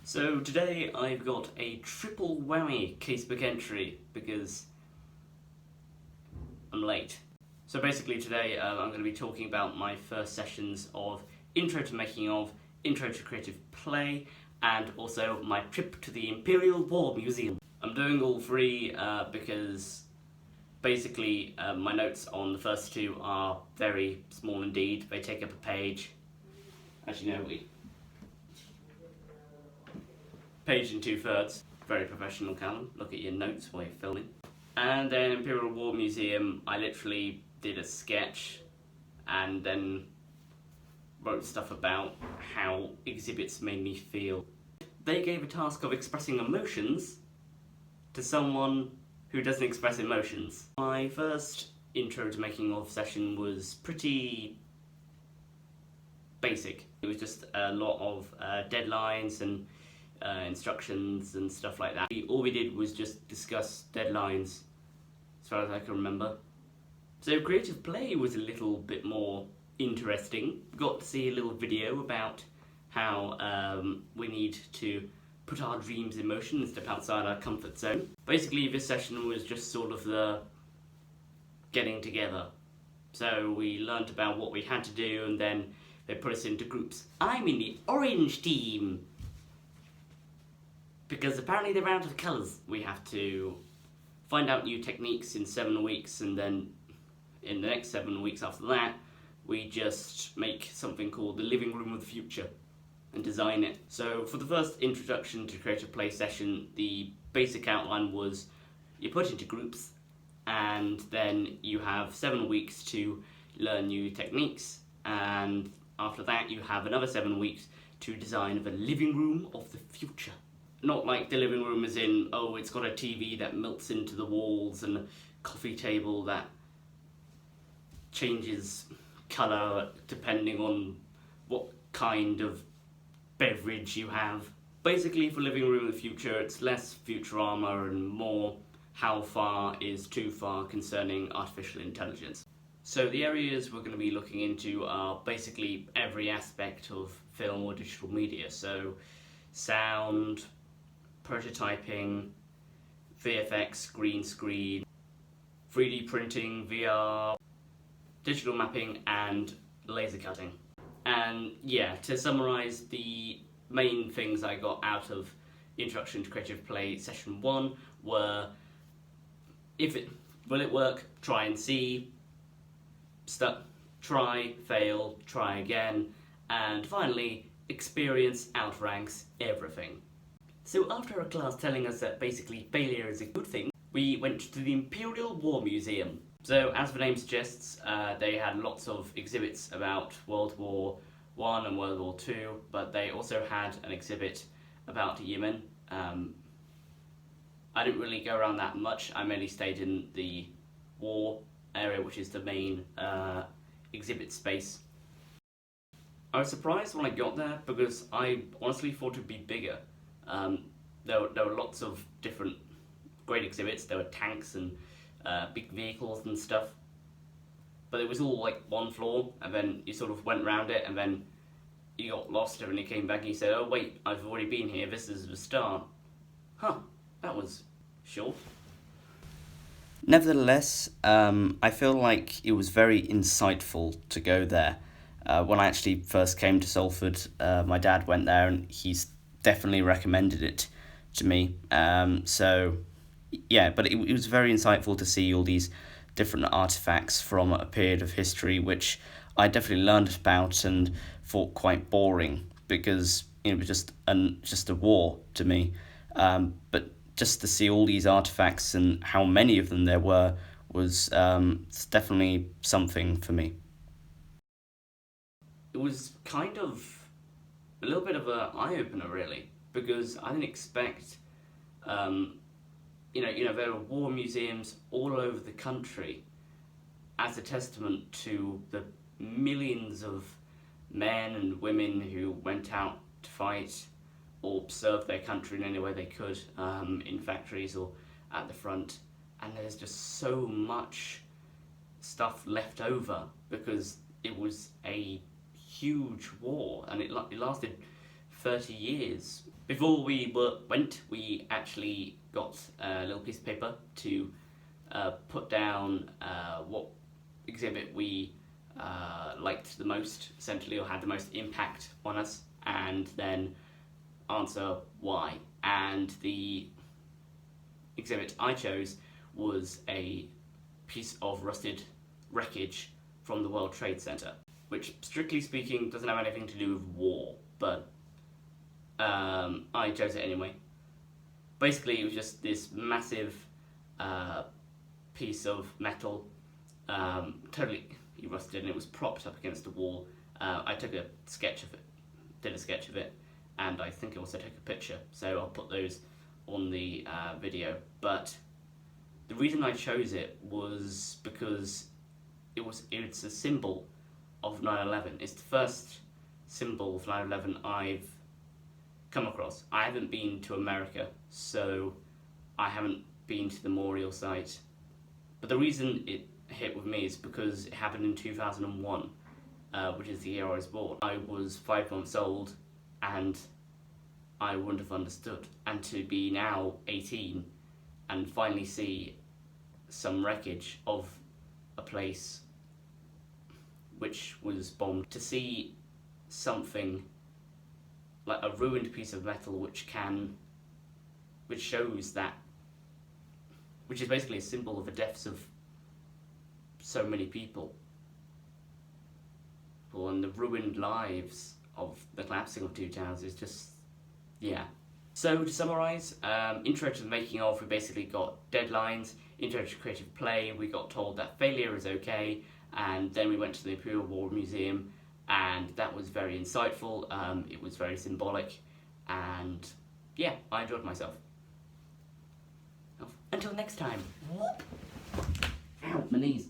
So today I've got a triple whammy casebook entry because I'm late. So basically today I'm going to be talking about my first sessions of Intro to Making of, Intro to Creative Play, and also my trip to the Imperial War Museum. I'm doing all three because basically my notes on the first two are very small indeed. They take up a page. As you know, page and 2/3. Very professional, Callum. Look at your notes while you're filming. And then Imperial War Museum, I literally did a sketch and then wrote stuff about how exhibits made me feel. They gave a task of expressing emotions to someone who doesn't express emotions. My first intro to making of session was pretty basic. It was just a lot of deadlines and instructions and stuff like that. All we did was just discuss deadlines as far as I can remember. So creative play was a little bit more interesting. Got to see a little video about how we need to put our dreams in motion and step outside our comfort zone. Basically this session was just sort of the getting together. So we learnt about what we had to do and then they put us into groups. I'm in the orange team! Because apparently they're out of colours. We have to find out new techniques in 7 weeks, and then in the next 7 weeks after that, we just make something called the living room of the future and design it. So for the first introduction to creative play session, the basic outline was you're put into groups and then you have 7 weeks to learn new techniques, and after that you have another 7 weeks to design the living room of the future. Not like the living room as in, oh, it's got a TV that melts into the walls and a coffee table that changes colour depending on what kind of beverage you have. Basically, for living room of the future, it's less Futurama and more how far is too far concerning artificial intelligence. So the areas we're going to be looking into are basically every aspect of film or digital media. So sound, prototyping, VFX, green screen, 3D printing, VR, digital mapping and laser cutting. And yeah, to summarise, the main things I got out of Introduction to Creative Play Session 1 were will it work, try and see, try, fail, try again, and finally, experience outranks everything. So after a class telling us that basically failure is a good thing, we went to the Imperial War Museum. So as the name suggests, they had lots of exhibits about World War I and World War II, but they also had an exhibit about Yemen. I didn't really go around that much. I mainly stayed in the war area, which is the main exhibit space. I was surprised when I got there because I honestly thought it would be bigger. There were lots of different great exhibits. There were tanks and big vehicles and stuff, but it was all like one floor, and then you sort of went around it and then you got lost and you came back and you said, oh wait, I've already been here, this is the start. Huh, that was short. Nevertheless, I feel like it was very insightful to go there. When I actually first came to Salford, my dad went there and he's definitely recommended it to me. So yeah, but it was very insightful to see all these different artifacts from a period of history which I definitely learned about and thought quite boring because it was just a war to me. But just to see all these artifacts and how many of them there were was definitely something for me. It was kind of a little bit of an eye-opener really, because I didn't expect, there are war museums all over the country as a testament to the millions of men and women who went out to fight or serve their country in any way they could, in factories or at the front. And there's just so much stuff left over because it was a huge war and it lasted 30 years. Before we went, we actually got a little piece of paper to put down what exhibit we liked the most, essentially, or had the most impact on us, and then answer why. And the exhibit I chose was a piece of rusted wreckage from the World Trade Center, which, strictly speaking, doesn't have anything to do with war, but I chose it anyway. Basically, it was just this massive piece of metal, totally rusted, and it was propped up against a wall. I took a sketch of it, did a sketch of it, and I think I also took a picture, so I'll put those on the video. But the reason I chose it was because it's a symbol of 9/11. It's the first symbol of 9/11 I've come across. I haven't been to America, so I haven't been to the memorial site. But the reason it hit with me is because it happened in 2001, which is the year I was born. I was 5 months old, and I wouldn't have understood. And to be now 18 and finally see some wreckage of a place which was bombed, to see something like a ruined piece of metal which shows that, which is basically a symbol of the deaths of so many people and the ruined lives of the collapsing of two towers, is just, yeah. So to summarise, intro to the making of, we basically got deadlines. Intro to creative play, we got told that failure is okay, and then we went to the Imperial War Museum, and that was very insightful. It was very symbolic, and yeah, I enjoyed myself. Until next time. Ow, my knees.